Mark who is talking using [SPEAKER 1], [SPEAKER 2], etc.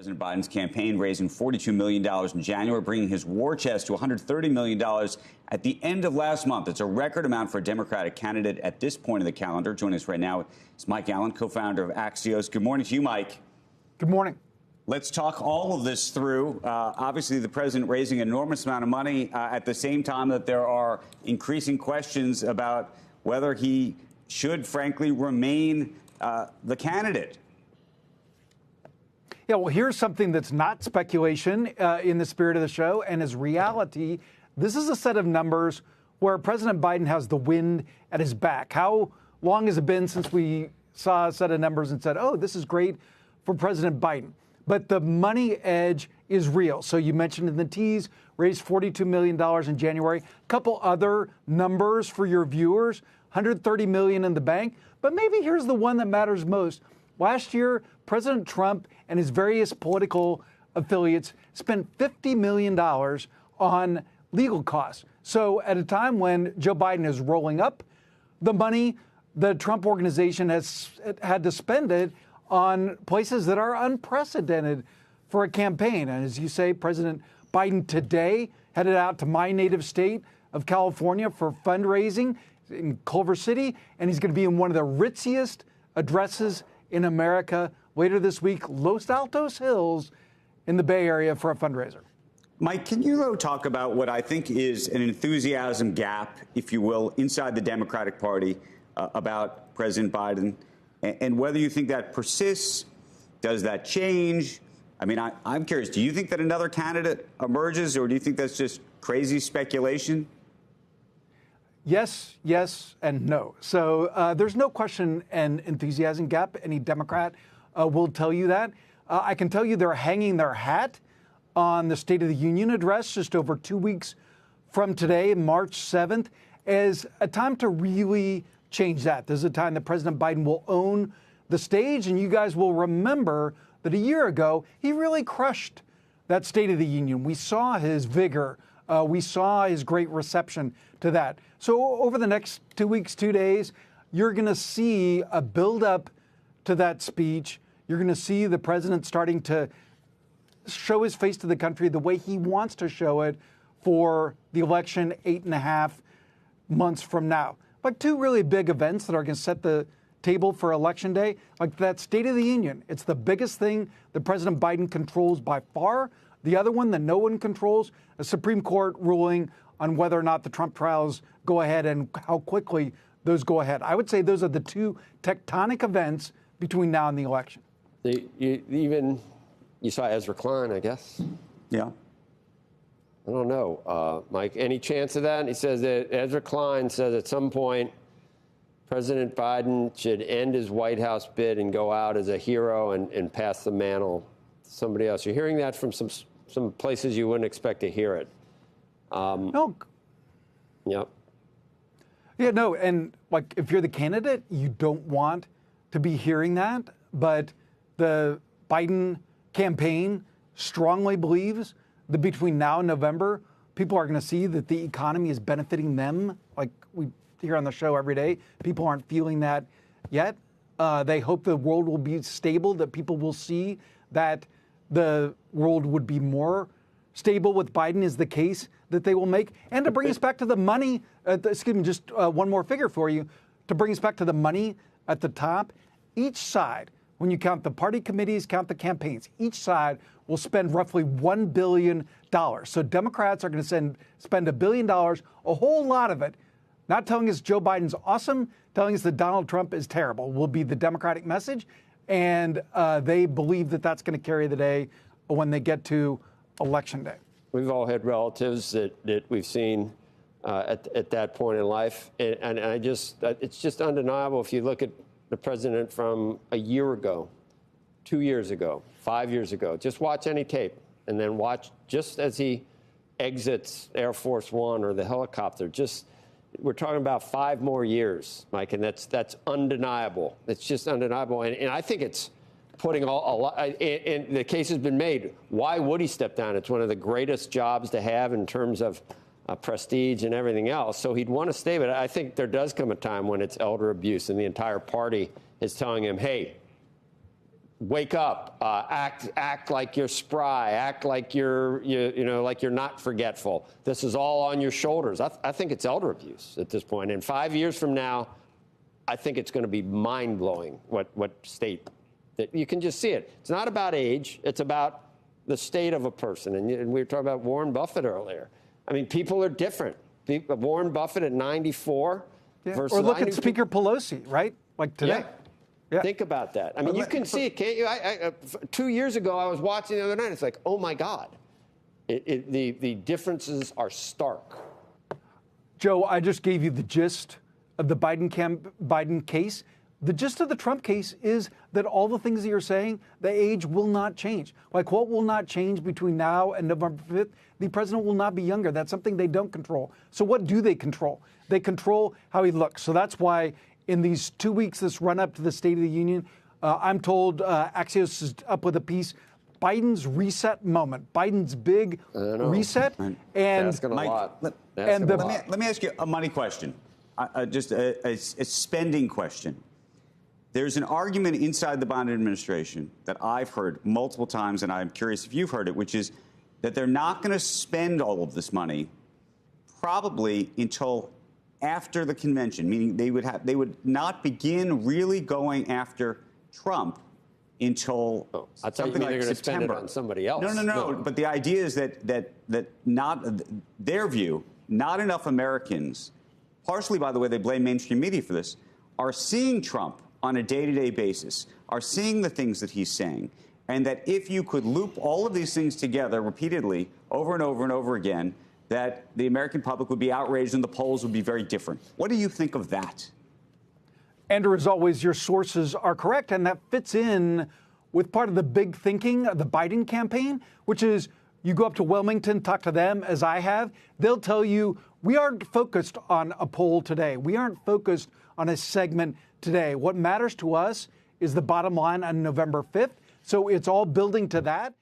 [SPEAKER 1] President Biden's campaign raising $42 million in January, bringing his war chest to $130 million at the end of last month. It's a record amount for a Democratic candidate at this point of the calendar. Joining us right now is Mike Allen, co-founder of Axios. Good morning to you, Mike.
[SPEAKER 2] Good morning.
[SPEAKER 1] Let's talk all of this through. Obviously, the president raising an enormous amount of money at the same time that there are increasing questions about whether he should, frankly, remain the candidate.
[SPEAKER 2] Yeah, well, here's something that's not speculation in the spirit of the show and is reality. This is a set of numbers where President Biden has the wind at his back. How long has it been since we saw a set of numbers and said, oh, this is great for President Biden? But the money edge is real. So you mentioned in the tease, raised $42 million in January. A couple other numbers for your viewers, $130 million in the bank. But maybe here's the one that matters most. Last year, President Trump and his various political affiliates spent $50 million on legal costs. So at a time when Joe Biden is rolling up the money, the Trump organization has had to spend it on places that are unprecedented for a campaign. And as you say, President Biden today headed out to my native state of California for fundraising in Culver City, and he's going to be in one of the ritziest addresses in America later this week, Los Altos Hills in the Bay Area for a fundraiser.
[SPEAKER 1] Mike, can you talk about what I think is an enthusiasm gap, if you will, inside the Democratic Party about President Biden and whether you think that persists? Does that change? I mean, I'm curious. Do you think that another candidate emerges, or do you think that's just crazy speculation?
[SPEAKER 2] Yes, yes, and no. So there's no question an enthusiasm gap. Any Democrat will tell you that. I can tell you they're hanging their hat on the State of the Union address just over 2 weeks from today, March 7th, as a time to really change that. There's a time that President Biden will own the stage, and you guys will remember that a year ago, he really crushed that State of the Union. We saw his vigor. We saw his great reception to that. So over the next 2 weeks, 2 days, you're going to see a buildup to that speech. You're going to see the president starting to show his face to the country the way he wants to show it for the election 8.5 months from now. Like two really big events that are going to set the table for Election Day, like that State of the Union. It's the biggest thing that President Biden controls by far. The other one that no one controls, a Supreme Court ruling on whether or not the Trump trials go ahead and how quickly those go ahead. I would say those are the two tectonic events between now and the election.
[SPEAKER 3] You saw Ezra Klein, I guess.
[SPEAKER 1] Yeah.
[SPEAKER 3] I don't know, Mike. Any chance of that? He says that Ezra Klein says at some point President Biden should end his White House bid and go out as a hero and pass the mantle to somebody else. You're hearing that from some places you wouldn't expect to hear it.
[SPEAKER 2] No.
[SPEAKER 3] Yep.
[SPEAKER 2] Yeah, no, and like if you're the candidate, you don't want to be hearing that, but the Biden campaign strongly believes that between now and November, people are going to see that the economy is benefiting them. Like we hear on the show every day, people aren't feeling that yet. They hope the world will be stable, that people will see that the world would be more stable with Biden is the case that they will make. And to bring us back to the money, just one more figure for you, to bring us back to the money at the top, each side, when you count the party committees, count the campaigns, each side will spend roughly $1 billion. So Democrats are going to spend $1 billion, a whole lot of it, not telling us Joe Biden's awesome, telling us that Donald Trump is terrible, will be the Democratic message. And they believe that that's going to carry the day when they get to Election Day.
[SPEAKER 3] We've all had relatives that we've seen at that point in life. And it's just undeniable if you look at the president from a year ago, 2 years ago, 5 years ago. Just watch any tape and then watch just as he exits Air Force One or the helicopter. We're talking about 5 more years, Mike, and that's undeniable. It's just undeniable. And I think it's putting a lot, and the case has been made. Why would he step down? It's one of the greatest jobs to have in terms of prestige and everything else. So he'd want to stay. But I think there does come a time when it's elder abuse and the entire party is telling him, hey, wake up, act like you're spry, act like you're not forgetful. This is all on your shoulders. I think it's elder abuse at this point. And 5 years from now, I think it's going to be mind-blowing what state that you can just see it. It's not about age. It's about the state of a person. And we were talking about Warren Buffett earlier. I mean, people are different. Warren Buffett at 94 versus
[SPEAKER 2] or look
[SPEAKER 3] 92.
[SPEAKER 2] at Speaker Pelosi, right? Like today.
[SPEAKER 3] Yeah. Yeah. Think about that. I mean, you can see it, can't you? 2 years ago, I was watching the other night. It's like, oh, my God. The differences are stark.
[SPEAKER 2] Joe, I just gave you the gist of the Biden case. The gist of the Trump case is that all the things that you're saying, the age will not change. Like, what will not change between now and November 5th? The president will not be younger. That's something they don't control. So what do they control? They control how he looks. So that's why in these 2 weeks, this run up to the State of the Union, I'm told Axios is up with a piece, Biden's reset moment, Biden's big reset.
[SPEAKER 3] And
[SPEAKER 1] Mike, let me ask you a money question, just a spending question. There's an argument inside the Biden administration that I've heard multiple times, and I'm curious if you've heard it, which is that they're not going to spend all of this money probably until after the convention, meaning they would not begin really going after Trump until something like September.
[SPEAKER 3] Spend it on somebody else.
[SPEAKER 1] No. But the idea is that not their view, not enough Americans, partially by the way they blame mainstream media for this, are seeing Trump on a day-to-day basis, are seeing the things that he's saying, and that if you could loop all of these things together repeatedly over and over and over again, that the American public would be outraged and the polls would be very different. What do you think of that?
[SPEAKER 2] Andrew, as always, your sources are correct, and that fits in with part of the big thinking of the Biden campaign, which is you go up to Wilmington, talk to them, as I have, they'll tell you, we aren't focused on a poll today. We aren't focused on a segment today. What matters to us is the bottom line on November 5th. So it's all building to that.